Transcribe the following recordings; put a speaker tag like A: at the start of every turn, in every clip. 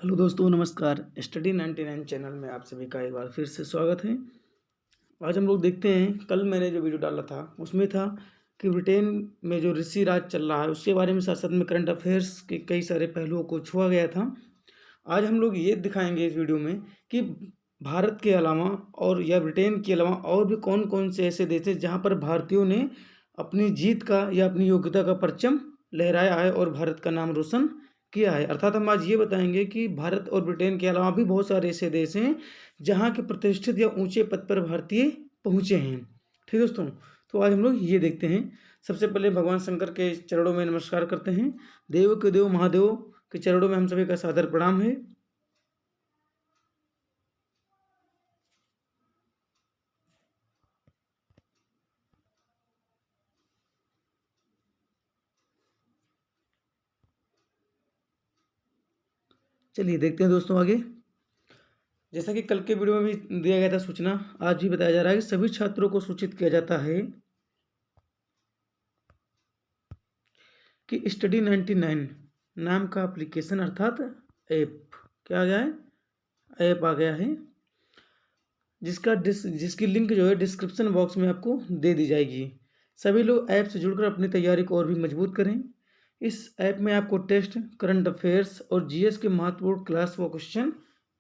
A: Hello दोस्तों, नमस्कार। Study 99 channel में आप सभी का एक बार फिर से स्वागत है। आज हम लोग देखते हैं, कल मैंने जो वीडियो डाला था उसमें था कि ब्रिटेन में जो ऋषि राज चल रहा है उसके बारे में, साथ साथ में करंट अफेयर्स के कई सारे पहलुओं को छुआ गया था। आज हम लोग ये दिखाएंगे इस वीडियो में कि भारत के अलावा और या ब्रिटेन के अलावा और भी कौन कौन से ऐसे देश हैं जहाँ पर भारतीयों ने अपनी जीत का या अपनी योग्यता का परचम लहराया है और भारत का नाम रोशन किया है। अर्थात हम आज ये बताएंगे कि भारत और ब्रिटेन के अलावा भी बहुत सारे ऐसे देश हैं जहाँ के प्रतिष्ठित या ऊंचे पद पर भारतीय पहुँचे हैं। ठीक दोस्तों, तो आज हम लोग ये देखते हैं। सबसे पहले भगवान शंकर के चरणों में नमस्कार करते हैं। देव के देव महादेव के चरणों में हम सभी का सादर प्रणाम है। चलिए देखते हैं दोस्तों आगे। जैसा कि कल के वीडियो में भी दिया गया था सूचना, आज भी बताया जा रहा है कि सभी छात्रों को सूचित किया जाता है कि स्टडी 99 नाम का एप्लीकेशन अर्थात ऐप क्या आ गया है, ऐप आ गया है, जिसकी लिंक जो है डिस्क्रिप्शन बॉक्स में आपको दे दी जाएगी। सभी लोग ऐप से जुड़कर अपनी तैयारी को और भी मजबूत करें। इस ऐप में आपको टेस्ट, करंट अफेयर्स और जीएस के महत्वपूर्ण क्लास व क्वेश्चन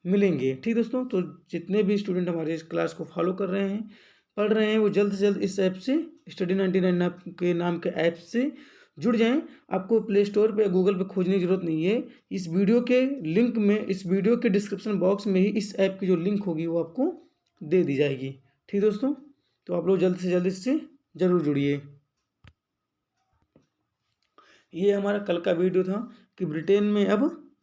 A: मिलेंगे। ठीक दोस्तों, तो जितने भी स्टूडेंट हमारे इस क्लास को फॉलो कर रहे हैं, पढ़ रहे हैं, वो जल्द से जल्द इस ऐप से, स्टडी 99 के नाम के ऐप से जुड़ जाएं। आपको प्ले स्टोर पे, गूगल पे खोजने की जरूरत नहीं है। इस वीडियो के लिंक में, इस वीडियो के डिस्क्रिप्शन बॉक्स में ही इस ऐप की जो लिंक होगी वो आपको दे दी जाएगी। ठीक दोस्तों, तो आप लोग जल्द से जल्द इससे ज़रूर जुड़िए। ये हमारा कल का वीडियो था कि ब्रिटेन में अब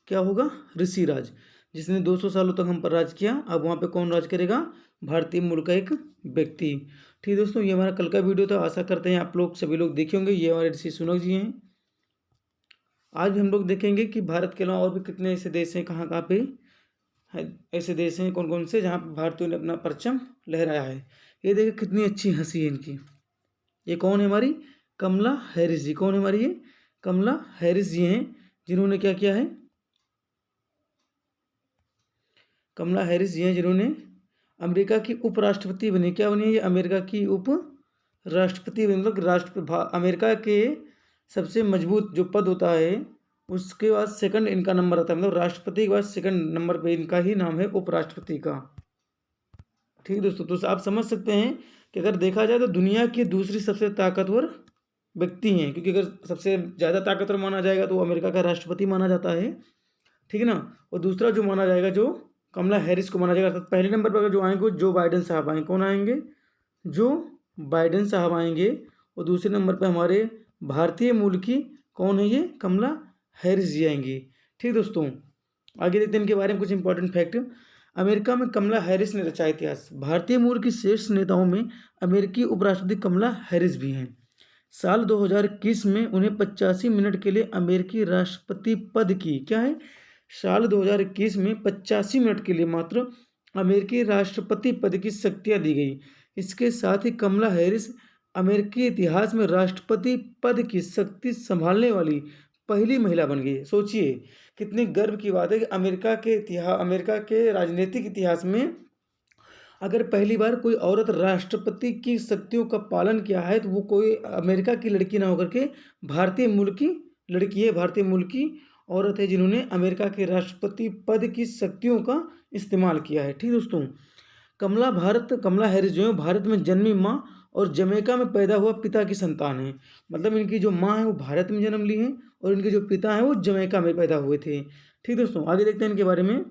A: क्या होगा, ऋषि राज, जिसने 200 सालों तक हम पर राज किया, अब वहाँ पे कौन राज करेगा, भारतीय मूल का एक व्यक्ति। ठीक दोस्तों, ये हमारा कल का वीडियो था। आशा करते हैं आप लोग सभी लोग देखे होंगे। ये हमारे ऋषि सुनक जी हैं। आज भी हम लोग देखेंगे कि भारत के अलावा और भी कितने ऐसे देश हैं, कहाँ कहाँ पे है, ऐसे देश हैं कौन कौन से जहाँ पे भारतीयों ने अपना परचम लहराया है। ये देखिए कितनी अच्छी हंसी है इनकी। ये कौन है, हमारी कमला हैरिस जी। कौन है हमारी ये कमला हैरिस जी हैं, जिन्होंने क्या किया है, कमला हैरिस जी हैं जिन्होंने अमेरिका की उपराष्ट्रपति बनी। क्या बनी है ये, अमेरिका की उप राष्ट्रपति, मतलब अमेरिका के सबसे मजबूत जो पद होता है उसके बाद सेकंड इनका नंबर आता है, मतलब राष्ट्रपति के बाद सेकंड नंबर पे इनका ही नाम है उपराष्ट्रपति का। ठीक दोस्तों, तो आप समझ सकते हैं कि अगर देखा जाए तो दुनिया की दूसरी सबसे ताकतवर व्यक्ति हैं, क्योंकि अगर सबसे ज़्यादा ताकतवर माना जाएगा तो अमेरिका का राष्ट्रपति माना जाता है। ठीक है ना। और दूसरा जो माना जाएगा, जो कमला हैरिस को माना जाएगा, अर्थात पहले नंबर पर अगर जो आएंगे वो जो बाइडेन साहब आएंगे। कौन आएंगे, जो बाइडेन साहब आएंगे। और दूसरे नंबर पर हमारे भारतीय मूल की कौन है, ये कमला हैरिस जी आएंगी। ठीक दोस्तों, आगे देखते हैं इनके बारे में कुछ इंपॉर्टेंट फैक्ट। अमेरिका में कमला हैरिस ने रचा इतिहास। भारतीय मूल की श्रेष्ठ नेताओं में अमेरिकी उपराष्ट्रपति कमला हैरिस भी हैं। साल 2021 में उन्हें 85 मिनट के लिए अमेरिकी राष्ट्रपति पद की, क्या है, साल 2021 में 85 मिनट के लिए मात्र अमेरिकी राष्ट्रपति पद की शक्तियां दी गई। इसके साथ ही कमला हैरिस अमेरिकी इतिहास में राष्ट्रपति पद की शक्ति संभालने वाली पहली महिला बन गई। सोचिए कितनी गर्व की बात है कि अमेरिका के राजनीतिक इतिहास में अगर पहली बार कोई औरत राष्ट्रपति की शक्तियों का पालन किया है तो वो कोई अमेरिका की लड़की ना होकर के भारतीय मूल की लड़की है, भारतीय मूल की औरत है, जिन्होंने अमेरिका के राष्ट्रपति पद की शक्तियों का इस्तेमाल किया है। ठीक दोस्तों, कमला हैरिस जो है भारत में जन्मी माँ और जमैका में पैदा हुआ पिता की संतान है। मतलब इनकी जो माँ है वो भारत में जन्म ली है और इनके जो पिता हैं वो जमैका में पैदा हुए थे। ठीक दोस्तों, आगे देखते हैं इनके बारे में।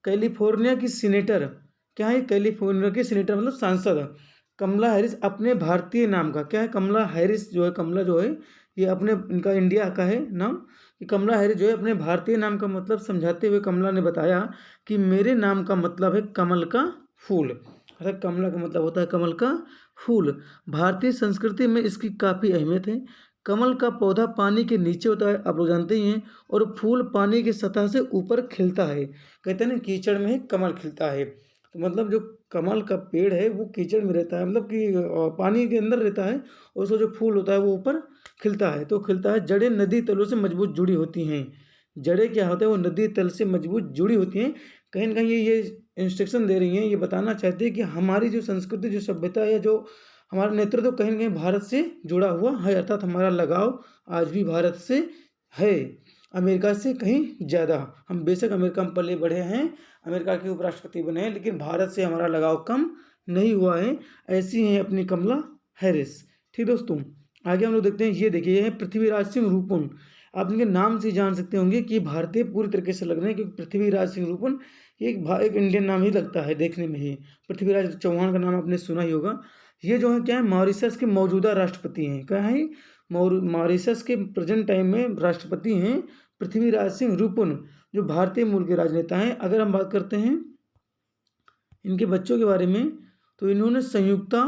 A: कैलिफोर्निया की सीनेटर, क्या है, कैलिफोर्निया की सीनेटर मतलब सांसद कमला हैरिस अपने भारतीय नाम का, क्या है, कमला हैरिस जो है, कमला जो है ये अपने, इनका इंडिया का है नाम, कि कमला हैरिस जो है अपने भारतीय नाम का मतलब समझाते हुए कमला ने बताया कि मेरे नाम का मतलब है कमल का फूल। अर्थात कमला का मतलब होता है कमल का फूल। भारतीय संस्कृति में इसकी काफ़ी अहमियत है। कमल का पौधा पानी के नीचे होता है, आप लोग जानते ही हैं, और फूल पानी की सतह से ऊपर खिलता है। कहते हैं ना, कीचड़ में ही कमल खिलता है। तो मतलब जो कमल का पेड़ है वो कीचड़ में रहता है, मतलब कि पानी के अंदर रहता है, और उसका जो फूल होता है वो ऊपर खिलता है। तो खिलता है, जड़ें नदी तलों से मजबूत जुड़ी होती हैं। जड़ें क्या होता है वो नदी तल से मजबूत जुड़ी होती हैं। कहीं न कहीं ये इंस्ट्रक्शन दे रही हैं, ये बताना चाहती है कि हमारी जो संस्कृति, जो सभ्यता या जो हमारा नेतृत्व कहीं न कहीं भारत से जुड़ा हुआ है, अर्थात हमारा लगाव आज भी भारत से है, अमेरिका से कहीं ज़्यादा। हम बेशक अमेरिका में पले बढ़े हैं, अमेरिका के उपराष्ट्रपति बने हैं, लेकिन भारत से हमारा लगाव कम नहीं हुआ है। ऐसी हैं अपनी कमला हैरिस। ठीक दोस्तों, आगे हम लोग देखते हैं, ये देखिए, ये है पृथ्वीराज सिंह रूपुन। आप इनके नाम से जान सकते होंगे कि भारतीय पूरी तरीके से लग रहे हैं, क्योंकि पृथ्वीराज सिंह रूपुन एक इंडियन नाम ही लगता है देखने में ही। पृथ्वीराज चौहान का नाम आपने सुना ही होगा। ये जो है क्या है, मॉरिशस के मौजूदा राष्ट्रपति हैं। क्या है, मॉरिशस के प्रेजेंट टाइम में राष्ट्रपति हैं पृथ्वीराज सिंह रूपुन, जो भारतीय मूल के राजनेता हैं। अगर हम बात करते हैं इनके बच्चों के बारे में, तो इन्होंने संयुक्ता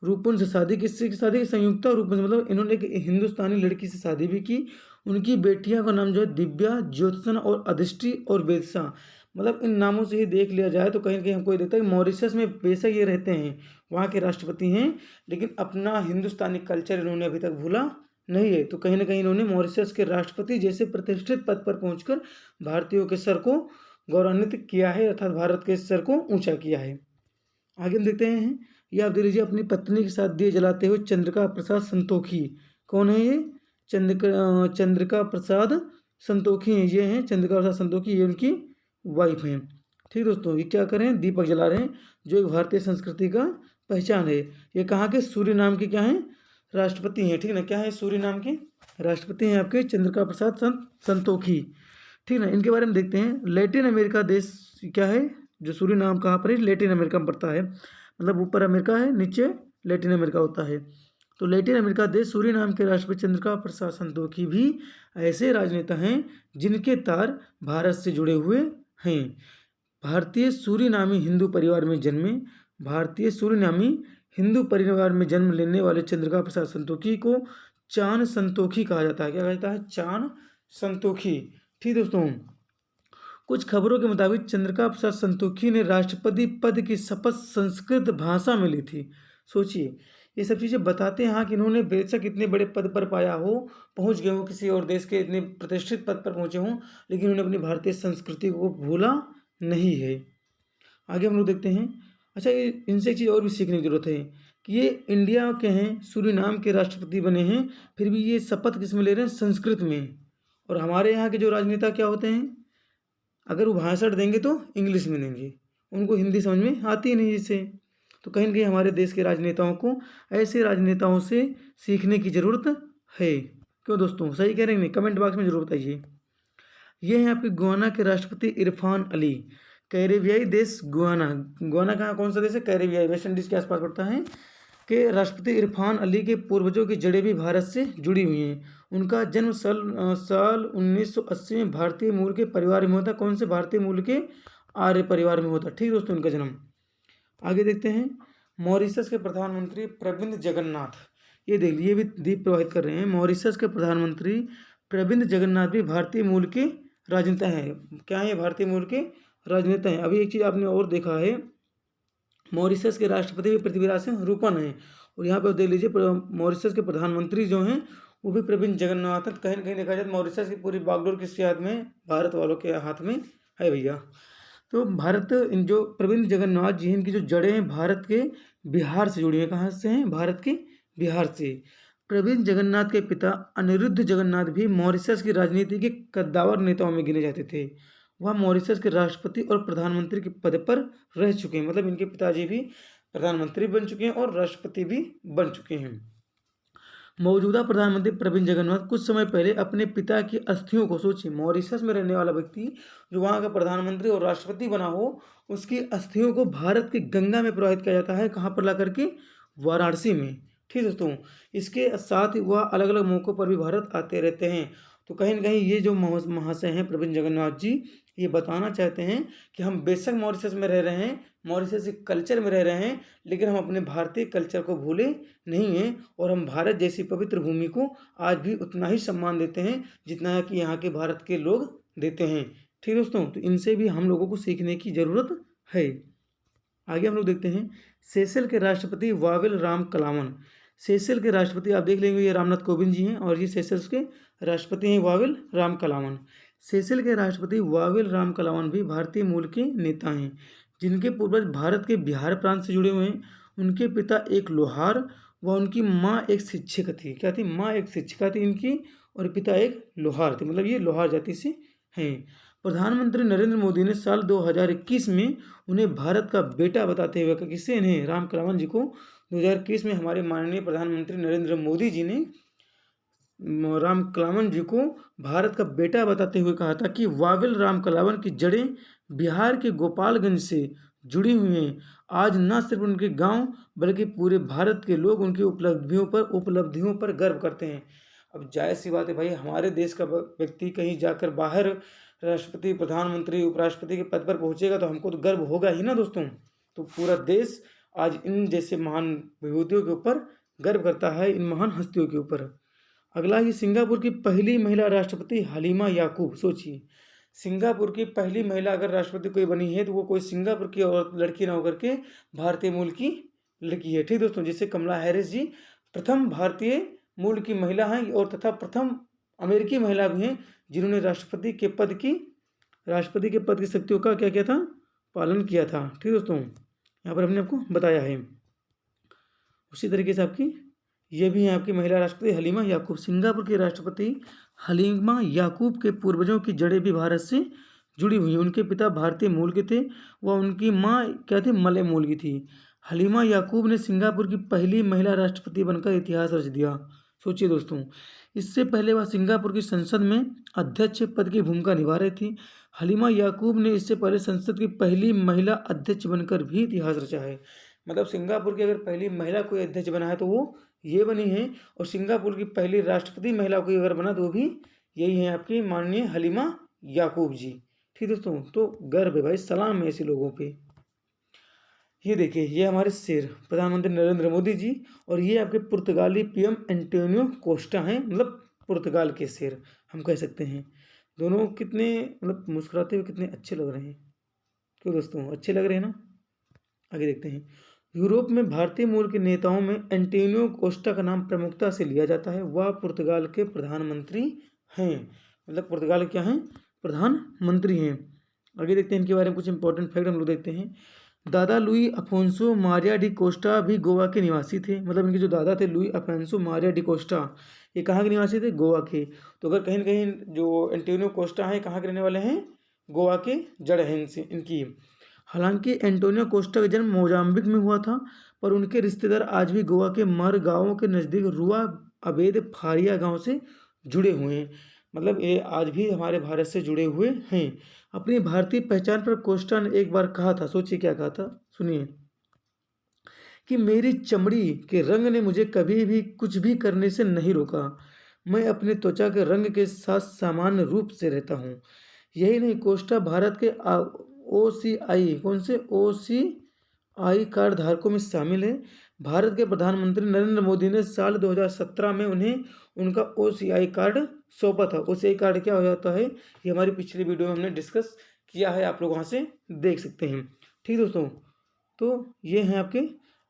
A: रूपुन से शादी, किससे की शादी की, संयुक्ता रूपुन से, मतलब इन्होंने एक हिंदुस्तानी लड़की से शादी भी की। उनकी बेटियां का नाम जो है दिव्या, ज्योत्सना और अधिष्टि और वेदसा। मतलब इन नामों से ही देख लिया जाए तो कहीं ना कहीं हमको ये देखता है कि मॉरिशस में बेशक ये रहते हैं, वहाँ के राष्ट्रपति हैं, लेकिन अपना हिंदुस्तानी कल्चर इन्होंने अभी तक भूला नहीं है। तो कहीं ना कहीं इन्होंने मॉरिशस के राष्ट्रपति जैसे प्रतिष्ठित पद पर पहुंचकर भारतीयों के सर को गौरवान्वित किया है, अर्थात भारत के सर को ऊंचा किया है। आगे हम देखते हैं, ये आप देख लीजिए, अपनी पत्नी के साथ दिए जलाते हुए चंद्रिका प्रसाद संतोखी। कौन है ये, चंद्रिका प्रसाद संतोखी हैं, ये हैं चंद्रिका प्रसाद संतोखी, ये उनकी वाइफ हैं। ठीक दोस्तों, ये क्या कर रहे हैं, दीपक जला रहे हैं, जो एक भारतीय संस्कृति का पहचान है। ये कहाँ के, सूरीनाम के क्या हैं, राष्ट्रपति हैं। ठीक ना, क्या है, सूरीनाम के राष्ट्रपति हैं आपके चंद्रिका प्रसाद संतोखी। ठीक ना, इनके बारे में देखते हैं। लैटिन अमेरिका देश क्या है, जो सूरीनाम कहाँ पर है, लैटिन अमेरिका में पड़ता है, मतलब ऊपर अमेरिका है, नीचे लैटिन अमेरिका होता है। तो लैटिन अमेरिका देश सूरीनाम के राष्ट्रपति चंद्रिका प्रसाद संतोखी भी ऐसे राजनेता हैं जिनके तार भारत से जुड़े हुए हैं। भारतीय सूरीनामी हिंदू परिवार में जन्मे, भारतीय सूरीनामी हिंदू परिवार में जन्म लेने वाले चंद्रिका प्रसाद संतोखी को चान संतोखी कहा जाता है। क्या कहा जाता है, चान संतोखी। ठीक दोस्तों, कुछ खबरों के मुताबिक चंद्रिका प्रसाद संतोखी ने राष्ट्रपति पद की शपथ संस्कृत भाषा में ली थी। सोचिए, ये सब चीज़ें बताते हैं हाँ कि इन्होंने बेशक इतने बड़े पद पर पाया हो, पहुंच गए हो किसी और देश के इतने प्रतिष्ठित पद पर पहुंचे हों, लेकिन उन्होंने अपनी भारतीय संस्कृति को भूला नहीं है। आगे हम लोग देखते हैं। अच्छा, ये इनसे एक चीज़ और भी सीखने की जरूरत है कि ये इंडिया के हैं, सूरीनाम के राष्ट्रपति बने हैं, फिर भी ये शपथ किस में ले रहे हैं, संस्कृत में। और हमारे यहाँ के जो राजनेता क्या होते हैं, अगर वो भाषण देंगे तो इंग्लिश में देंगे, उनको हिंदी समझ में आती नहीं जिससे। तो कहीं ना कहीं हमारे देश के राजनेताओं को ऐसे राजनेताओं से सीखने की ज़रूरत है। क्यों दोस्तों, सही कह रहे हैं, कमेंट बॉक्स में जरूर बताइए। ये हैं आपके गुयाना के राष्ट्रपति इरफान अली। कैरेबियाई देश गुयाना, गुयाना कहाँ, कौन सा देश है, कैरेबियाई, वेस्ट इंडीज़ के आसपास पड़ता है। के राष्ट्रपति इरफान अली के पूर्वजों की जड़ें भी भारत से जुड़ी हुई हैं। उनका जन्म साल 1980 में भारतीय मूल के परिवार में होता। कौन से भारतीय मूल के, आर्य परिवार में होता। ठीक दोस्तों, उनका जन्म। आगे देखते हैं, मॉरिशस के प्रधानमंत्री प्रविंद जगन्नाथ, ये देख लीजिए, भी दीप प्रवाहित कर रहे हैं। मॉरिशस के प्रधानमंत्री प्रविंद जगन्नाथ भी भारतीय मूल के राजनेता हैं। क्या है, भारतीय मूल के राजनेता हैं। अभी एक चीज़ आपने और देखा है, मॉरिशस के राष्ट्रपति भी पृथ्वीराज सिंह रूपन हैं, और यहाँ पर देख लीजिए मॉरिशस के प्रधानमंत्री जो हैं वो भी प्रविंद जगन्नाथ हैं। कहीं ना कहीं देखा जाए तो मॉरिशस की पूरी बागडोर किसके हाथ में, भारत वालों के हाथ में है भैया। तो भारत, इन जो प्रविंद जगन्नाथ जी हैं, इनकी जो जड़ें हैं भारत के बिहार से जुड़ी हैं। कहाँ से हैं, भारत के बिहार से। प्रविंद जगन्नाथ के पिता अनिरुद्ध जगन्नाथ भी मॉरिशस की राजनीति के कद्दावर नेताओं में गिने जाते थे। वह मॉरिशस के राष्ट्रपति और प्रधानमंत्री के पद पर रह चुके हैं, मतलब इनके पिताजी भी प्रधानमंत्री बन चुके हैं और राष्ट्रपति भी बन चुके हैं। मौजूदा प्रधानमंत्री प्रविंद जगन्नाथ कुछ समय पहले अपने पिता की अस्थियों को, सोचिए मॉरिशस में रहने वाला व्यक्ति जो वहाँ का प्रधानमंत्री और राष्ट्रपति बना हो, उसकी अस्थियों को भारत की गंगा में प्रवाहित किया जाता है। कहाँ पर ला करके, वाराणसी में। ठीक दोस्तों, इसके साथ ही वह अलग अलग मौक़ों पर भी भारत आते रहते हैं। तो कहीं ना कहीं ये जो महाशय हैं प्रविंद जगन्नाथ जी, ये बताना चाहते हैं कि हम बेशक मॉरिशस में रह रहे हैं, मॉरिशस के कल्चर में रह रहे हैं, लेकिन हम अपने भारतीय कल्चर को भूले नहीं हैं, और हम भारत जैसी पवित्र भूमि को आज भी उतना ही सम्मान देते हैं जितना कि यहाँ के भारत के लोग देते हैं। ठीक दोस्तों, तो इनसे भी हम लोगों को सीखने की ज़रूरत है। आगे हम लोग देखते हैं, सेशल के राष्ट्रपति वावेल राम कलावन। सेशल के राष्ट्रपति आप देख लेंगे, ये रामनाथ कोविंद जी हैं, और ये सेशल्स के राष्ट्रपति हैं वावेल राम कलावन। सेशेल के राष्ट्रपति वावेल रामकलावन भी भारतीय मूल के नेता हैं, जिनके पूर्वज भारत के बिहार प्रांत से जुड़े हुए हैं। उनके पिता एक लोहार व उनकी माँ एक शिक्षक थी। क्या थी? माँ एक शिक्षिका थी इनकी और पिता एक लोहार थे, मतलब ये लोहार जाति से हैं। प्रधानमंत्री नरेंद्र मोदी ने साल 2021 में उन्हें भारत का बेटा बताते हुए, किससे? इन्हें, रामकलावन जी को 2021 में हमारे माननीय प्रधानमंत्री नरेंद्र मोदी जी ने रामकलावन जी को भारत का बेटा बताते हुए कहा था कि वावेल रामकलावन की जड़ें बिहार के गोपालगंज से जुड़ी हुई हैं। आज न सिर्फ उनके गांव बल्कि पूरे भारत के लोग उनकी उपलब्धियों पर गर्व करते हैं। अब जायज़ सी बात है भाई, हमारे देश का व्यक्ति कहीं जाकर बाहर राष्ट्रपति, प्रधानमंत्री, उपराष्ट्रपति के पद पर पहुंचेगा तो हमको तो गर्व होगा ही ना दोस्तों। तो पूरा देश आज इन जैसे महान विभूतियों के ऊपर गर्व करता है, इन महान हस्तियों के ऊपर। अगला ही सिंगापुर की पहली महिला राष्ट्रपति हलीमा याकूब। सोचिए, सिंगापुर की पहली महिला अगर राष्ट्रपति कोई बनी है तो वो कोई सिंगापुर की और लड़की ना होकर के भारतीय मूल की लड़की है। ठीक दोस्तों, जैसे कमला हैरिस जी प्रथम भारतीय मूल की महिला हैं और तथा प्रथम अमेरिकी महिला भी हैं जिन्होंने राष्ट्रपति के पद की शक्तियों का क्या किया था? पालन किया था। ठीक दोस्तों, यहाँ पर हमने आपको बताया है। उसी तरीके से आपकी ये भी है आपकी महिला राष्ट्रपति हलीमा याकूब। सिंगापुर के राष्ट्रपति हलीमा याकूब के पूर्वजों की जड़ें भी भारत से जुड़ी हुई हैं। उनके पिता भारतीय मूल के थे व उनकी माँ क्या थी? मलय मूल की थी। हलीमा याकूब ने सिंगापुर की पहली महिला राष्ट्रपति बनकर इतिहास रच दिया। सोचिए दोस्तों, इससे पहले वह सिंगापुर की संसद में अध्यक्ष पद की भूमिका निभा रही थी। हलीमा याकूब ने इससे पहले संसद की पहली महिला अध्यक्ष बनकर भी इतिहास रचा है। मतलब सिंगापुर की अगर पहली महिला कोई अध्यक्ष बना है तो वो ये बनी है, और सिंगापुर की पहली राष्ट्रपति महिला कोई अगर बना तो वो भी यही है आपकी माननीय हलीमा याकूब जी। ठीक दोस्तों, तो गर्व है भाई, सलाम है ऐसे लोगों पे। ये देखिए, ये हमारे शेर प्रधानमंत्री नरेंद्र मोदी जी, और ये आपके पुर्तगाली पीएम एंटोनियो कोस्टा हैं, मतलब पुर्तगाल के शेर हम कह सकते हैं। दोनों कितने मतलब मुस्कुराते हुए कितने अच्छे लग रहे हैं। क्यों दोस्तों, अच्छे लग रहे हैं ना? आगे देखते हैं। यूरोप में भारतीय मूल के नेताओं में एंटोनियो कोस्टा का नाम प्रमुखता से लिया जाता है। वह पुर्तगाल के प्रधानमंत्री हैं, मतलब पुर्तगाल क्या हैं? प्रधानमंत्री हैं। आगे देखते हैं इनके बारे में कुछ इंपॉर्टेंट फैक्ट हम लोग देखते हैं। दादा Louis Afonso Maria de Costa भी गोवा के निवासी थे। मतलब इनके जो दादा थे Louis Afonso Maria de Costa, ये कहाँ के निवासी थे? गोवा के। तो अगर कहीं न कहीं जो एंटोनियो कोस्टा हैं कहाँ के रहने वाले हैं? गोवा के जड़ हैं इनकी। हालांकि एंटोनियो कोस्टा का जन्म मोजाम्बिक में हुआ था, पर उनके रिश्तेदार आज भी गोवा के मर गाँव के नज़दीक रुआ अबेद फारिया गांव से जुड़े हुए हैं। मतलब ये आज भी हमारे भारत से जुड़े हुए हैं। अपनी भारतीय पहचान पर कोस्टा ने एक बार कहा था, सोचिए क्या कहा था, सुनिए, कि मेरी चमड़ी के रंग ने मुझे कभी भी कुछ भी करने से नहीं रोका। मैं अपनी त्वचा के रंग के साथ सामान्य रूप से रहता हूँ। यही नहीं, कोस्टा भारत के OCI कौन से OCI कार्ड धारकों में शामिल है। भारत के प्रधानमंत्री नरेंद्र मोदी ने साल 2017 में उन्हें उनका OCI कार्ड सौंपा था। OCI कार्ड क्या हो जाता है, ये हमारी पिछली वीडियो में हमने डिस्कस किया है, आप लोग वहाँ से देख सकते हैं। ठीक दोस्तों, तो ये हैं आपके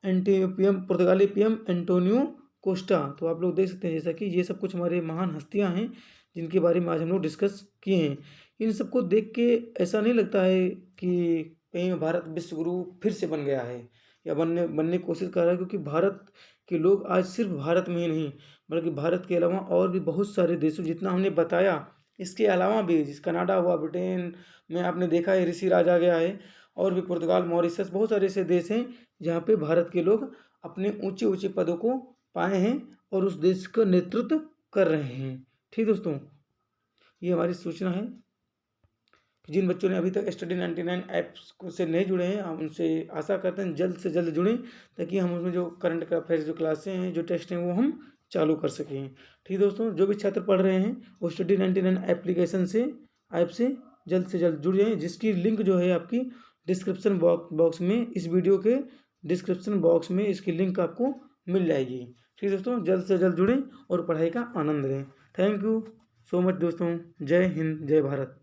A: पुर्तगाली पीएम एंटोनियो कोस्टा। तो आप लोग देख सकते हैं जैसा कि ये सब कुछ हमारे महान हस्तियाँ हैं जिनके बारे में आज हम लोग डिस्कस किए हैं। इन सबको देख के ऐसा नहीं लगता है कि कहीं भारत विश्व गुरु फिर से बन गया है या बनने की कोशिश कर रहा है, क्योंकि भारत के लोग आज सिर्फ भारत में ही नहीं बल्कि भारत के अलावा और भी बहुत सारे देशों, जितना हमने बताया इसके अलावा भी, जिस कनाडा हुआ, ब्रिटेन में आपने देखा है ऋषि राज आ गया है, और भी पुर्तगाल, मॉरिशस, बहुत सारे ऐसे देश हैं जहाँ पे भारत के लोग अपने ऊंचे ऊंचे पदों को पाए हैं और उस देश का नेतृत्व कर रहे हैं। ठीक दोस्तों, ये हमारी सूचना है। जिन बच्चों ने अभी तक स्टडी 99 ऐप्स से नहीं जुड़े हैं, हम उनसे आशा करते हैं जल्द से जल्द जुड़ें, ताकि हम उसमें जो करंट अफेयर्स जो क्लासें हैं, जो टेस्ट हैं, वो हम चालू कर सकें। ठीक दोस्तों, जो भी छात्र पढ़ रहे हैं वो स्टडी 99 एप्लीकेशन से ऐप से जल्द जुड़ जाएँ, जिसकी लिंक जो है आपकी डिस्क्रिप्शन बॉक्स में, इस वीडियो के डिस्क्रिप्शन बॉक्स में इसकी लिंक आपको मिल जाएगी। ठीक दोस्तों, जल्द से जल्द जुड़ें और पढ़ाई का आनंद लें। थैंक यू सो मच दोस्तों। जय हिंद, जय भारत।